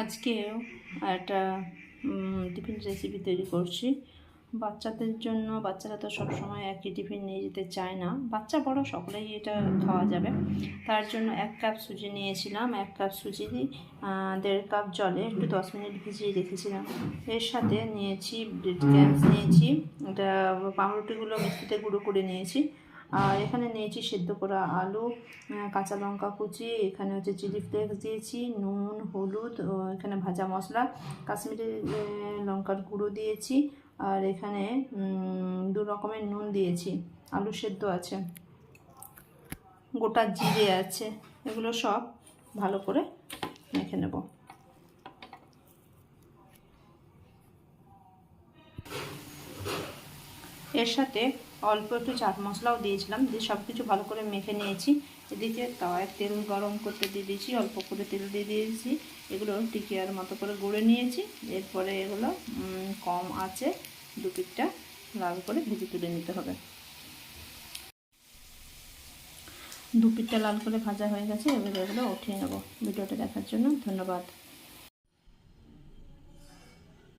আজকে একটা tiffin recipe তৈরি করছি বাচ্চাদের জন্য। বাচ্চারা তো সবসময় একই টিফিন নিয়ে যেতে চায় না, বাচ্চা বড় সকলেই এটা খাওয়া যাবে। তার জন্য 1 কাপ সুজি নিয়েছিলাম। 1 কাপ সুজি 1.5 কাপ জলে একটু 10 মিনিট ভিজিয়ে রেখেছিলাম। এর সাথে নিয়েছি ব্রেড ক্রাম্বস নিয়েছি, এটা পাউরুটিগুলো মিক্সিতে গুঁড়ো করে নিয়েছি। আর এখানে নিয়েছি সেদ্ধ করা আলু, কাঁচা লঙ্কা কুচি, এখানে হচ্ছে চিলি ফ্লেক্স দিয়েছি, নুন, হলুদ, এখানে ভাজা মশলা, কাশ্মীরি লঙ্কার গুঁড়ো দিয়েছি, আর এখানে 2 রকমের নুন দিয়েছি, আলু সেদ্ধ আছে, গোটা জিরে আছে। এগুলো সব ভালো করে মেখে নেব। এর সাথে অল্প একটু চাট মশলাও দিয়েছিলাম, দিয়ে সব কিছু ভালো করে মেখে নিয়েছি। এদিকে তাওয়ায় তেল গরম করতে দিয়ে দিয়েছি, অল্প করে তেল দিয়ে দিয়েছি। এগুলো টিকিয়ার মতো করে গুঁড়ে নিয়েছি। এরপরে এগুলো কম আঁচে 2 পিঠটা লাল করে ভেজে তুলে নিতে হবে। 2 পিঠটা লাল করে ভাজা হয়ে গেছে, এবার এগুলো উঠিয়ে নেব। ভিডিওটা দেখার জন্য ধন্যবাদ।